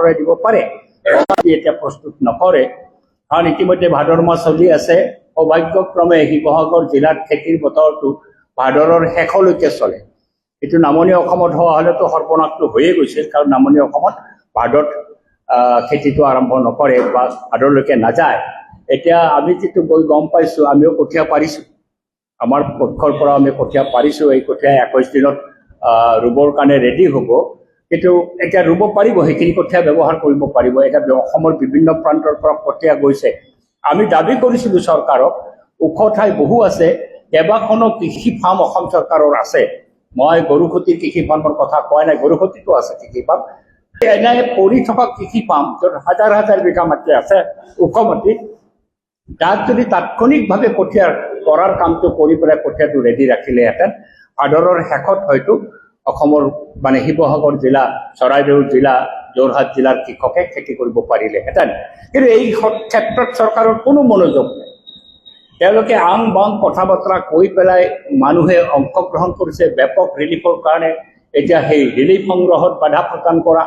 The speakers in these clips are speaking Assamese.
আঁতৰাই দিব পাৰে এতিয়া প্ৰস্তুত নকৰে। কাৰণ ইতিমধ্যে ভাদৰ মাহ চলি আছে। সৌভাগ্যক্ৰমে শিৱসাগৰ জিলাত খেতিৰ বতৰটো ভাদৰৰ শেষলৈকে চলে। এইটো নামনি অসমত হোৱা হ'লেতো সৰ্বনাশটো হৈয়ে গৈছিল, কাৰণ নামনি অসমত ভাদত খেতিটো আৰম্ভ নকৰে বা ভাদৰলৈকে নাযায়। এতিয়া আমি যিটো গৈ গম পাইছোঁ, আমিও কঠীয়া পাৰিছোঁ, আমাৰ পক্ষৰ পৰা আমি কঠীয়া পাৰিছোঁ। এই কঠীয়া 21 দিনত ৰুবৰ কাৰণে ৰেডি হ'ব। কিন্তু এতিয়া ৰুব পাৰিব, সেইখিনি কঠীয়া ব্যৱহাৰ কৰিব পাৰিব। এতিয়া অসমৰ বিভিন্ন প্ৰান্তৰ পৰা কঠীয়া গৈছে। আমি দাবী কৰিছিলোঁ চৰকাৰক, ওখ ঠাই বহু আছে, কেইবাখনো কৃষি ফাৰ্ম অসম চৰকাৰৰ আছে। মই গৰুসুতিৰ কৃষি ফাৰ্মৰ কথা কোৱা নাই, গৰুসুতিতো আছে কৃষি ফাৰ্ম। এনে পৰি থকা কৃষি ফাৰ্ম য'ত হাজাৰ হাজাৰ বিঘা মাটি আছে, ওখ মাটি, তাত যদি তাৎক্ষণিকভাৱে কঠীয়া কৰাৰ কামটো কৰি পেলাই কঠীয়াটো ৰেডি ৰাখিলেহেঁতেন, ভাদৰৰ শেষত হয়তো অসমৰ মানে শিৱসাগৰ জিলা, চৰাইদেউ জিলা, যোৰহাট জিলাৰ কৃষকে খেতি কৰিব পাৰিলেহেঁতেন। কিন্তু এই ক্ষেত্ৰত চৰকাৰৰ কোনো মনোযোগ নাই। তেওঁলোকে আং বাং কথা বতৰা কৈ পেলাই মানুহে অংশগ্ৰহণ কৰিছে ব্যাপক ৰিলিফৰ কাৰণে। এতিয়া সেই ৰিলিফ সংগ্ৰহত বাধা প্ৰদান কৰা,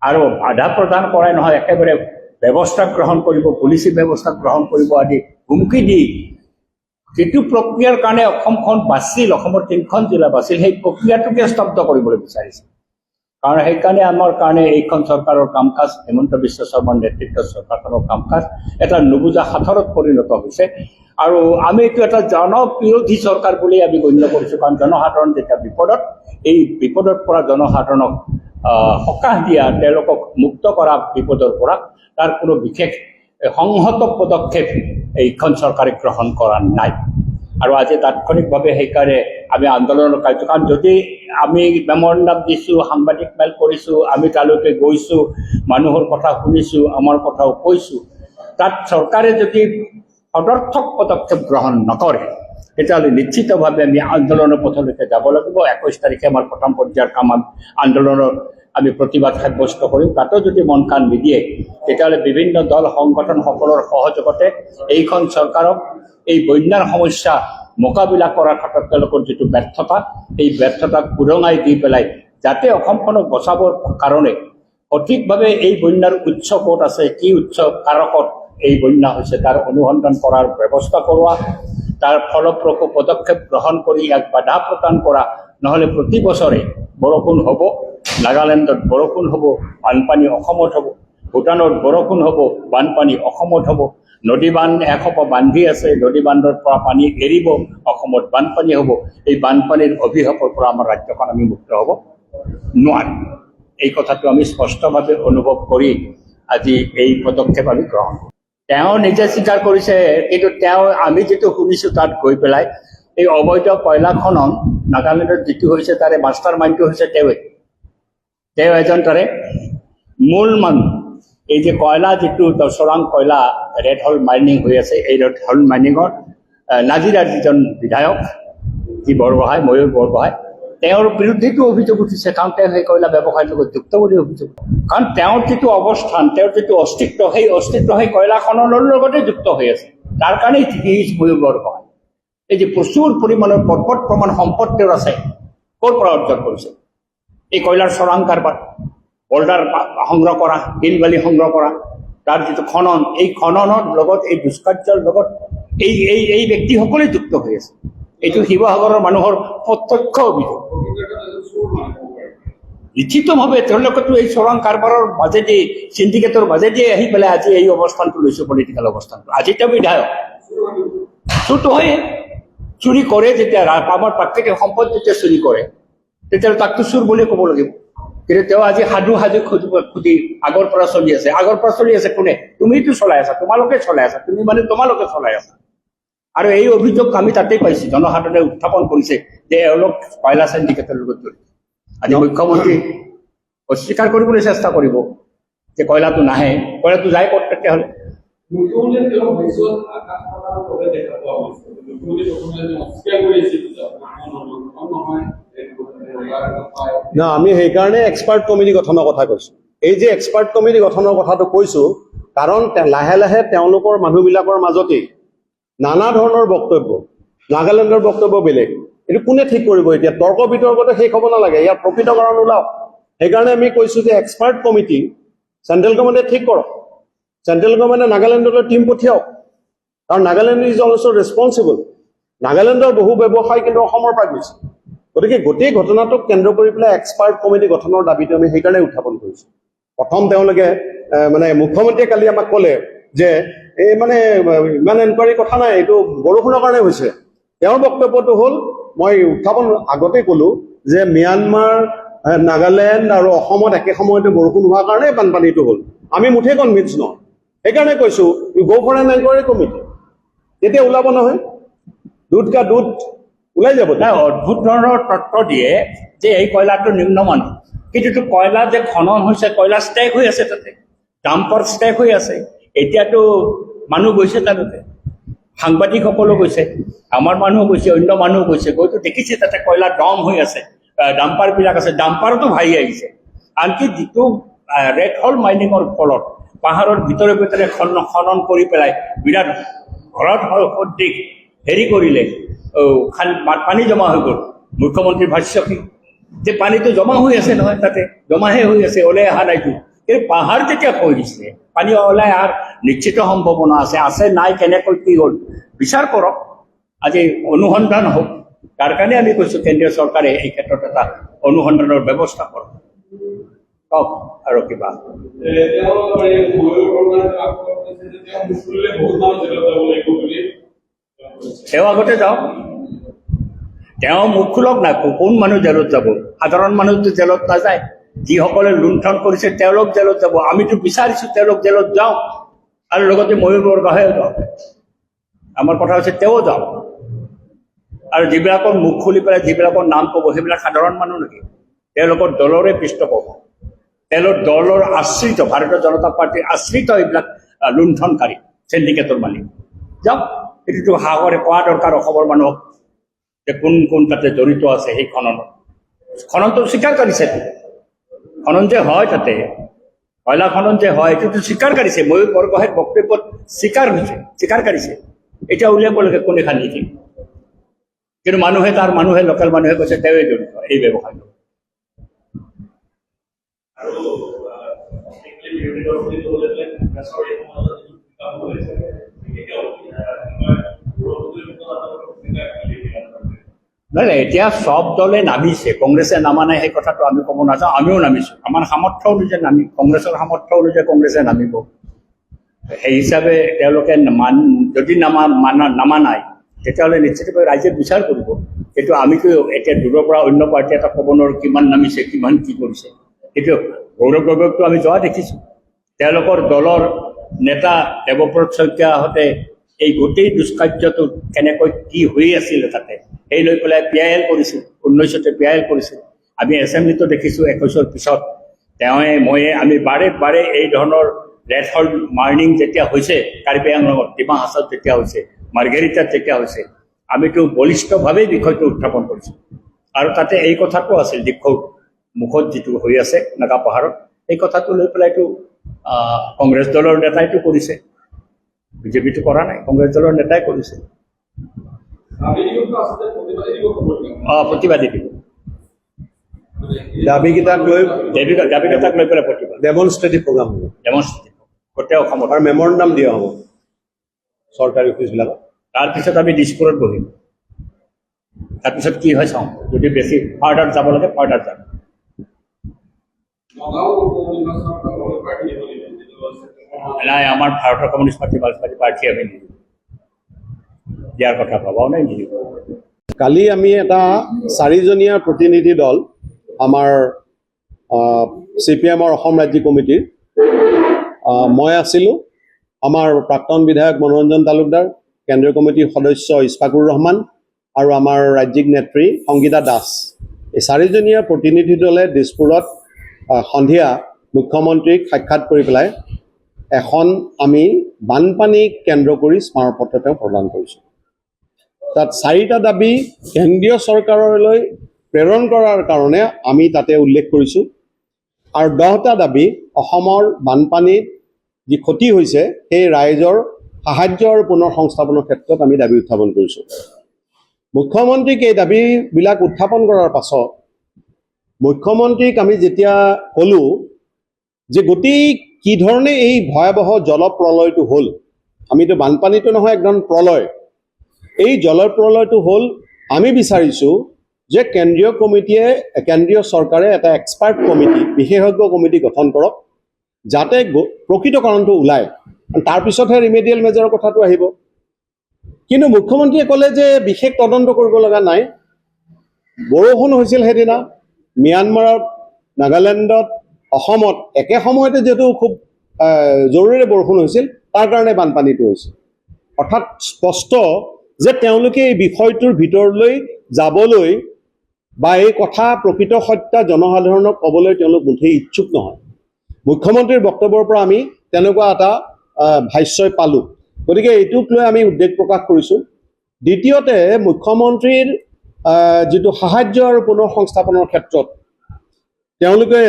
আৰু বাধা প্ৰদান কৰাই নহয়, একেবাৰে ব্যৱস্থা গ্ৰহণ কৰিব, পুলিচি ব্যৱস্থা গ্ৰহণ কৰিব আদি হুমকি দি যিটো প্ৰক্ৰিয়াৰ কাৰণে অসমখন বাছিল, অসমৰ 3খন জিলা বাছিল, সেই প্ৰক্ৰিয়াটোকে স্তব্ধ কৰিবলৈ বিচাৰিছে। কাৰণ সেইকাৰণে আমাৰ কাৰণে এইখন চৰকাৰৰ কাম কাজ, হিমন্ত বিশ্ব শৰ্মাৰ নেতৃত্বৰ চৰকাৰখনৰ কাম কাজ এটা নুবুজা সাঁথৰত পৰিণত হৈছে। আৰু আমি এইটো এটা জনবিৰোধী চৰকাৰ বুলি আমি গণ্য কৰিছোঁ। কাৰণ জনসাধাৰণ যেতিয়া বিপদত, এই বিপদৰ পৰা জনসাধাৰণক সকাহ দিয়া, তেওঁলোকক মুক্ত কৰা বিপদৰ পৰা, তাৰ কোনো বিশেষ সংহত পদক্ষেপ এইখন চৰকাৰে গ্ৰহণ কৰা নাই। আৰু আজি তাৎক্ষণিকভাৱে সেইকাৰণে আমি আন্দোলনৰ কাৰ্যকাল, যদি আমি মেমৰেণ্ডাম দিছোঁ, সাংবাদিক মেল কৰিছোঁ, আমি তালৈকে গৈছোঁ, মানুহৰ কথা শুনিছোঁ, আমাৰ কথাও কৈছোঁ, তাত চৰকাৰে যদি সদৰ্থক পদক্ষেপ গ্ৰহণ নকৰে, তেতিয়াহ'লে নিশ্চিতভাৱে আমি আন্দোলনৰ পথলৈকে যাব লাগিব। 21 তাৰিখে আমাৰ প্ৰথম পৰ্যায়ৰ কাম আন্দোলনৰ আমি প্ৰতিবাদ সাব্যস্ত কৰিম। তাতো যদি মন কাণ নিদিয়ে, তেতিয়াহ'লে বিভিন্ন দল সংগঠনসকলৰ সহযোগতে এইখন চৰকাৰক এই বন্যাৰ সমস্যা মোকাবিলা কৰাৰ ক্ষেত্ৰত তেওঁলোকৰ যিটো ব্যৰ্থতা, এই ব্যৰ্থতাক উদঙাই দি পেলাই যাতে অসমখনক বচাবৰ কাৰণে সঠিকভাৱে এই বন্যাৰ উৎস ক'ত আছে, কি উৎস কাৰকত এই বন্যা হৈছে, তাৰ অনুসন্ধান কৰাৰ ব্যৱস্থা কৰোৱা, তাৰ ফলপ্ৰসূ পদক্ষেপ গ্ৰহণ কৰি ইয়াক বাধা প্ৰদান কৰা। নহ'লে প্ৰতি বছৰে বৰষুণ হ'ব, নাগালেণ্ডত বৰষুণ হ'ব, বানপানী অসমত হ'ব, ভূটানত বৰষুণ হ'ব, বানপানী অসমত হ'ব, নদী বান্ধ এসোপা বান্ধি আছে, নদী বান্ধৰ পৰা পানী এৰিব, অসমত বানপানী হ'ব। এই বানপানীৰ অভিশাপৰ পৰা আমাৰ ৰাজ্যখন আমি মুক্ত হ'ব নোৱাৰিম। এই কথাটো আমি স্পষ্টভাৱে অনুভৱ কৰি আজি এই পদক্ষেপ আমি গ্ৰহণ কৰোঁ। তেওঁ নিজে স্বীকাৰ কৰিছে, কিন্তু আমি যিটো শুনিছোঁ তাত গৈ পেলাই, এই অবৈধ কয়লা খনন নাগালেণ্ডত যিটো হৈছে তাৰে মাষ্টাৰ মাইণ্ডটো হৈছে তেওঁ এজন তাৰে মূল মানুহ। এই যে কয়লা যিটো চোৰাং কয়লা ৰেড হল মাইনিং হৈ আছে, এই ৰেড হল মাইনিঙৰ নাজিৰাৰ যিজন বিধায়ক যি বৰগোহাঁই, ময়ূৰ বৰগোহাঁই, তেওঁৰ বিৰুদ্ধেতো অভিযোগ উঠিছে। কাৰণ তেওঁ সেই কয়লা ব্যৱসায়ৰ লগত যুক্ত বুলি অভিযোগ। কাৰণ তেওঁৰ যিটো অৱস্থান, তেওঁৰ যিটো অস্তিত্ব, সেই কয়লা খননৰ লগতে যুক্ত হৈ আছে। তাৰ কাৰণেই ময়ূৰ বৰগোহাঁই এই যে প্ৰচুৰ পৰিমাণৰ পৰ্বত প্ৰমাণ সম্পদ তেওঁৰ আছে, ক'ৰ পৰা অৰ্জন কৰিছে? এই কয়লাৰ চোৰাং কাৰবাৰ, বল্ডাৰ সংগ্ৰহ কৰা, শিল বালি সংগ্ৰহ কৰা, তাৰ যিটো খনন, এই খননৰ লগত, এই দুষ্কাৰ্যৰ লগত এই ব্যক্তিসকলে যুক্ত হৈ আছে। এইটো শিৱসাগৰৰ মানুহৰ প্ৰত্যক্ষ অভিযোগ। লিখিতভাৱে তেওঁলোকেতো এই চোৰাং কাৰবাৰৰ মাজেদি, চিণ্ডিকেটৰ মাজেদি আহি পেলাই আজি এই অৱস্থানটো লৈছে, পলিটিকেল অৱস্থানটো। আজি তেওঁ বিধায়ক, চুৰটো হয়ে, চুৰি কৰে যেতিয়া, আমাৰ প্ৰাকৃতিক সম্পদ যেতিয়া চুৰি কৰে, তেতিয়াহ'লে তাকতো চুৰ বুলি ক'ব লাগিব। কিন্তু তেওঁ আজি সাধু খুদি আগৰ পৰা চলি আছে। আগৰ পৰা চলি আছে কোনে? তুমিতো চলাই আছা, তোমালোকে চলাই আছা, তুমি মানে তোমালোকে চলাই আছা। আৰু এই অভিযোগ আমি তাতেই পাইছোঁ, জনসাধাৰণে উত্থাপন কৰিছে যে এওঁলোক কয়লা চিণ্ডিকেটৰ লগত জড়িত। আজি মুখ্যমন্ত্ৰী অস্বীকাৰ কৰিবলৈ চেষ্টা কৰিব যে কয়লাটো নাহে, কয়লাটো যায় ক'ত তেতিয়াহ'লে? না, আমি সেইকাৰণে এক্সপাৰ্ট কমিটি গঠনৰ কথা কৈছোঁ। এই যে এক্সপাৰ্ট কমিটি গঠনৰ কথাটো কৈছোঁ, কাৰণ লাহে লাহে তেওঁলোকৰ মানুহবিলাকৰ মাজতেই নানা ধৰণৰ বক্তব্য, নাগালেণ্ডৰ বক্তব্য বেলেগ, এইটো কোনে ঠিক কৰিব? এতিয়া তৰ্ক বিতৰ্কতে শেষ হ'ব নালাগে, ইয়াৰ প্ৰকৃত কাৰণ ওলাওক। সেইকাৰণে আমি কৈছোঁ যে এক্সপাৰ্ট কমিটি চেণ্ট্ৰেল গভৰ্ণমেণ্টে ঠিক কৰক, চেণ্ট্ৰেল গভৰ্ণমেণ্টে নাগালেণ্ডলৈ টীম পঠিয়াওক, কাৰণ নাগালেণ্ড ইজ অলছ' ৰেছপনচিবল। নাগালেণ্ডৰ বহু ব্যৱসায় কিন্তু অসমৰ পৰা গৈছে। গতিকে গোটেই ঘটনাটোক কেন্দ্ৰ কৰি পেলাই এক্সপাৰ্ট কমিটি গঠনৰ দাবীটো আমি সেইকাৰণে উত্থাপন কৰিছোঁ। প্ৰথম তেওঁলোকে মানে মুখ্যমন্ত্ৰীয়ে কালি আমাক ক'লে যে এই মানে ইমান এনকুৱাৰী কথা নাই, এইটো বৰষুণৰ কাৰণে হৈছে। তেওঁৰ বক্তব্যটো হ'ল, মই উত্থাপন আগতে ক'লো যে ম্যানমাৰ, নাগালেণ্ড আৰু অসমত একে সময়তে বৰষুণ হোৱাৰ কাৰণে বানপানীটো হ'ল। আমি মুঠেই কনভিন্স নহয়, সেইকাৰণে কৈছোঁ ইউ গ' ফৰ এন এনকুৱাৰী কমিটি। তেতিয়া ওলাব নহয়, দুধ কা দুধ ওলাই যাব। নাই, অদ্ভুত ধৰণৰ তত্ত্ব দিয়ে যে এই কয়লাটো নিম্নমানৰ, কিন্তু কয়লা যে খনন হৈছে, কয়লা ষ্টেক হৈ আছে, তাতে ডাম্পাৰ ষ্টেক হৈ আছে। এতিয়াতো মানুহ গৈছে তাতে, সাংবাদিকসকলো গৈছে, আমাৰ মানুহ গৈছে, অন্য মানুহ গৈছে, গৈতো দেখিছে তাতে কয়লা দম হৈ আছে, ডাম্পাৰবিলাক আছে, ডাম্পাৰতো ভাহি আহিছে। আনকি যিটো ৰেড হল মাইনিঙৰ ফলত পাহাৰৰ ভিতৰে ভিতৰে খনন কৰি পেলাই বিৰাট ঘৰত সদৃশ হেৰি কৰিলে, পানী জমা হৈ গ'ল। মুখ্যমন্ত্ৰীৰ ভাষ্য কি যে পানীটো জমা হৈ আছে নহয়, তাতে জমাহে হৈ আছে, ওলাই অহা নাইতো। এই পাহাৰ যেতিয়া কৰিছে, পানী ওলাই অহাৰ নিশ্চিত সম্ভাৱনা আছে নাই, কেনেকৈ কি হ'ল বিচাৰ কৰক, আজি অনুসন্ধান হওক। তাৰ কাৰণে আমি কৈছোঁ কেন্দ্ৰীয় চৰকাৰে এই ক্ষেত্ৰত এটা অনুসন্ধানৰ ব্যৱস্থা কৰক। কওক আৰু কিবা। তেওঁ আগতে যাওক, তেওঁ মুখ খোলক না, কোন মানুহ জেলত যাব? সাধাৰণ মানুহতো জেলত নাযায়, যিসকলে লুণ্ঠন কৰিছে তেওঁলোক জেলত যাব। আমিতো বিচাৰিছোঁ তেওঁলোক জেলত যাওক, আৰু লগতে ময়ূৰ বৰগোহাঁইও যাওক। আমাৰ কথা হৈছে তেওঁ যাওক, আৰু যিবিলাকৰ মুখ খুলি পেলাই যিবিলাকৰ নাম ক'ব সেইবিলাক সাধাৰণ মানুহ নেকি? তেওঁলোকৰ দলৰে পৃষ্ঠপোষক, তেওঁলোকৰ দলৰ আশ্ৰিত, ভাৰতীয় জনতা পাৰ্টীৰ আশ্ৰিত এইবিলাক লুণ্ঠনকাৰী চিণ্ডিকেটৰ মালিক। যাওক, এইটোতো সাহসেৰে কোৱা দৰকাৰ অসমৰ মানুহক যে কোন কোন তাতে জড়িত আছে। সেই খননটো স্বীকাৰ কৰিছে, খনন যে হয় তাতে, কয়লা খনন যে হয় এইটোতো স্বীকাৰ কৰিছে। ময়ূৰ বৰগোহাঁইৰ বক্তব্যত স্বীকাৰ হৈছে, স্বীকাৰ কৰিছে। এতিয়া উলিয়াব লাগে কোনে খান্দি দিয়ে, কিন্তু মানুহে লোকেল মানুহে কৈছে তেওঁৱে জড়িত এই ব্যৱসায়টো। নাই নাই, এতিয়া সব দলে নামিছে, কংগ্ৰেছে নামা নাই সেই কথাটো আমি ক'ব নাযাওঁ। আমিও নামিছোঁ, আমাৰ সামৰ্থ্য অনুযায়ী কংগ্ৰেছৰ সামৰ্থ্য অনুযায়ী কংগ্ৰেছে নামিব। সেই হিচাপে তেওঁলোকে যদি নামা নাই, তেতিয়াহ'লে নিশ্চিতভাৱে ৰাইজে বিচাৰ কৰিব। কিন্তু আমিতো এতিয়া দূৰৰ পৰা অন্য পাৰ্টি এটা ক'ব নোৱাৰোঁ কিমান নামিছে, কিমান কি কৰিছে। কিন্তু গৌৰৱ গগৈকতো আমি যোৱা দেখিছোঁ, তেওঁলোকৰ দলৰ নেতা দেৱব্ৰত শইকীয়াহঁতে এই গোটেই দুষ্কাৰ্যটো কেনেকৈ কি হৈ আছিলে তাতে সেই লৈ পেলাই PIL কৰিছিল, 19তে PIL কৰিছিল। আমি এছেম্বলিতো দেখিছোঁ 21ৰ পিছত ময়ে আমি বাৰে বাৰে এই ধৰণৰ ৰেড হল মাইনিং যেতিয়া হৈছে, কাৰ্বি আংলঙত, ডিমা হাছাওত যেতিয়া হৈছে, মাৰ্ঘেৰিটাত যেতিয়া হৈছে, আমিতো বলিষ্ঠভাৱেই বিষয়টো উত্থাপন কৰিছোঁ। আৰু তাতে এই কথাটো আছিল, দীক্ষৌ মুখত যিটো হৈ আছে নাগা পাহাৰত, এই কথাটো লৈ পেলাইতো কংগ্ৰেছ দলৰ নেতাইতো কৰিছে, বিজেপিটো কৰা নাই, কংগ্ৰেছ দলৰ নেতাই কৰিছে। প্ৰতিবাদী দিব, দাবীকেইটাক লৈ পেলাই প্ৰতিবাদ, ডেমনষ্ট্ৰেটিভ প্ৰগ্ৰাম হ'ব, গোটেই অসমত। আৰু মেমৰেণ্ডাম দিয়া হ'ব চৰকাৰী অফিচবিলাকত। তাৰপিছত আমি দিছপুৰত বহিম, তাৰপিছত কি হয় চাওঁ, যদি বেছি ফাৰ্ডাৰ যাব লাগে ফাৰ্ডাৰ যাম। নাই, আমাৰ ভাৰতৰ কমিউনিষ্ট পাৰ্টি মাৰ্ক্সবাদী পাৰ্টি আমি নিদিওঁ, দিয়াৰ কথা ভবাও নাই, নিদিওঁ। কালি আমি এটা 4জনীয়া প্ৰতিনিধি দল আমাৰ CPM অসম ৰাজ্যিক কমিটিৰ, মই আছিলোঁ, আমাৰ প্ৰাক্তন বিধায়ক মনোৰঞ্জন তালুকদাৰ, কেন্দ্ৰীয় কমিটিৰ সদস্য ইছফাকুৰ ৰহমান আৰু আমাৰ ৰাজ্যিক নেত্ৰী সংগীতা দাস, এই 4জনীয়া প্ৰতিনিধি দলে দিছপুৰত সন্ধিয়া মুখ্যমন্ত্ৰীক সাক্ষাৎ কৰি পেলাই এখন আমি বানপানীক কেন্দ্ৰ কৰি স্মাৰকপত্ৰ তেওঁ প্ৰদান কৰিছোঁ। তাত 4টা দাবী কেন্দ্ৰীয় চৰকাৰলৈ প্ৰেৰণ কৰাৰ কাৰণে আমি তাতে উল্লেখ কৰিছোঁ, আৰু 10টা দাবী অসমৰ বানপানীত যি ক্ষতি হৈছে সেই ৰাইজৰ সাহায্য আৰু পুনৰ সংস্থাপনৰ ক্ষেত্ৰত আমি দাবী উত্থাপন কৰিছোঁ। মুখ্যমন্ত্ৰীক এই দাবীবিলাক উত্থাপন কৰাৰ পাছত মুখ্যমন্ত্ৰীক আমি যেতিয়া ক'লোঁ যে কি ধৰণে এই ভয়াৱহ জলপ্ৰলয়টো হ'ল, আমিতো বানপানীটো নহয়, একদম প্ৰলয়। এই জলপ্ৰলয়টো হ'ল, আমি বিচাৰিছোঁ যে কেন্দ্ৰীয় চৰকাৰে এটা এক্সপাৰ্ট কমিটি, বিশেষজ্ঞ কমিটি গঠন কৰক, যাতে প্ৰকৃত কাৰণটো ওলায়। তাৰপিছতহে ৰিমেডিয়েল মেজৰৰ কথাটো আহিব। কিন্তু মুখ্যমন্ত্ৰীয়ে ক'লে যে বিশেষ তদন্ত কৰিব লগা নাই। বৰষুণ হৈছিল সেইদিনা ম্যানমাৰত, নাগালেণ্ডত, অসমত একে সময়তে যিহেতু খুব জৰুৰী বৰষুণ হৈছিল, তাৰ কাৰণে বানপানীটো হৈছিল। অৰ্থাৎ স্পষ্ট যে তেওঁলোকে এই বিষয়টোৰ ভিতৰলৈ যাবলৈ বা এই কথা প্ৰকৃত সত্য জনসাধাৰণক ক'বলৈ তেওঁলোক মুঠেই ইচ্ছুক নহয়। মুখ্যমন্ত্ৰীৰ বক্তব্যৰ পৰা আমি তেনেকুৱা এটা ভাষ্যই পালোঁ। গতিকে এইটোক লৈ আমি উদ্বেগ প্ৰকাশ কৰিছোঁ। দ্বিতীয়তে, মুখ্যমন্ত্ৰীৰ যিটো সাহায্য আৰু পুনৰ সংস্থাপনৰ ক্ষেত্ৰত তেওঁলোকে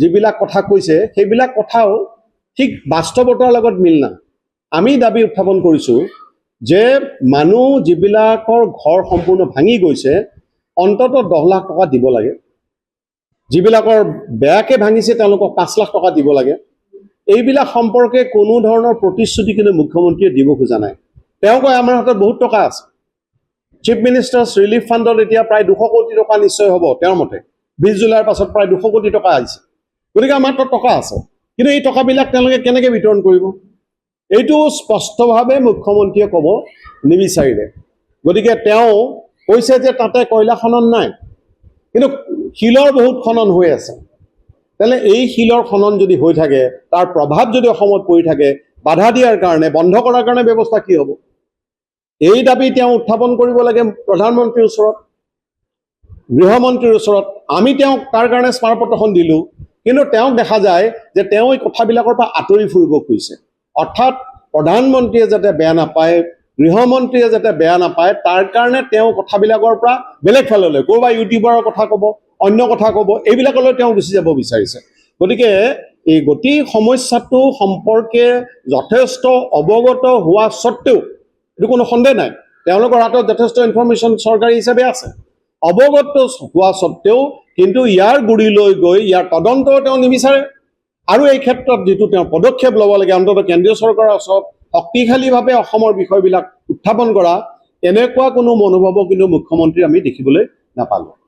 যিবিলাক কথা কৈছে, সেইবিলাক কথাও ঠিক বাস্তৱতাৰ লগত মিল নাই। আমি দাবী উত্থাপন কৰিছোঁ যে মানুহ যিবিলাকৰ ঘৰ সম্পূৰ্ণ ভাঙি গৈছে, অন্ততঃ 10 লাখ টকা দিব লাগে। যিবিলাকৰ বেয়াকৈ ভাঙিছে তেওঁলোকক 5 লাখ টকা দিব লাগে। এইবিলাক সম্পৰ্কে কোনো ধৰণৰ প্ৰতিশ্ৰুতি কিন্তু মুখ্যমন্ত্ৰীয়ে দিব খোজা নাই। তেওঁ কয় আমাৰ হাতত বহুত টকা আছে। চিফ মিনিষ্টাৰ্ছ ৰিলিফ ফাণ্ডত এতিয়া প্ৰায় 200 কোটি টকা নিশ্চয় হ'ব তেওঁৰ মতে। 20 জুলাইৰ পাছত প্ৰায় 200 কোটি টকা আহিছে। গতিকে আমাৰ হাতত টকা আছে, কিন্তু এই টকাবিলাক তেওঁলোকে কেনেকৈ বিতৰণ কৰিব, এইটো স্পষ্টভাৱে মুখ্যমন্ত্ৰীয়ে ক'ব নিবিচাৰিলে। গতিকে তেওঁ কৈছে যে তাতে কয়লা খনন নাই, কিন্তু শিলৰ বহুত খনন হৈ আছে। তেনে এই শিলৰ খনন যদি হৈ থাকে, তাৰ প্ৰভাৱ যদি অসমত পৰি থাকে, বাধা দিয়াৰ কাৰণে, বন্ধ কৰাৰ কাৰণে ব্যৱস্থা কি হ'ব? এই দাবী তেওঁ উত্থাপন কৰিব লাগে প্ৰধানমন্ত্ৰীৰ ওচৰত, গৃহমন্ত্ৰীৰ ওচৰত। আমি তেওঁক তাৰ কাৰণে স্মাৰকপত্ৰখন দিলোঁ, কিন্তু তেওঁক দেখা যায় যে তেওঁ এই কথাবিলাকৰ পৰা আঁতৰি ফুৰিব খুজিছে। অৰ্থাৎ প্ৰধানমন্ত্ৰীয়ে যাতে বেয়া নাপায়, গৃহমন্ত্ৰীয়ে যাতে বেয়া নাপায়, তাৰ কাৰণে তেওঁ কথাবিলাকৰ পৰা বেলেগ ফাললৈ, ক'ৰবাত ইউটিউবাৰৰ কথা ক'ব, অন্য কথা ক'ব, এইবিলাকলৈ তেওঁ গুচি যাব বিচাৰিছে। গতিকে এই গোটেই সমস্যাটো সম্পৰ্কে যথেষ্ট অৱগত হোৱা স্বত্তেও, এইটো কোনো সন্দেহ নাই, তেওঁলোকৰ হাতত যথেষ্ট ইনফৰমেশ্যন চৰকাৰী হিচাপে আছে, অৱগত হোৱা স্বত্তেও কিন্তু ইয়াৰ গুৰিলৈ গৈ ইয়াৰ তদন্ত তেওঁ নিবিচাৰে। আৰু এই ক্ষেত্ৰত যিটো তেওঁ পদক্ষেপ ল'ব লাগে, অন্ততঃ কেন্দ্ৰীয় চৰকাৰৰ ওচৰত শক্তিশালীভাৱে অসমৰ বিষয়বিলাক উত্থাপন কৰা, এনেকুৱা কোনো মনোভাৱো কিন্তু মুখ্যমন্ত্ৰী আমি দেখিবলৈ নাপালোঁ।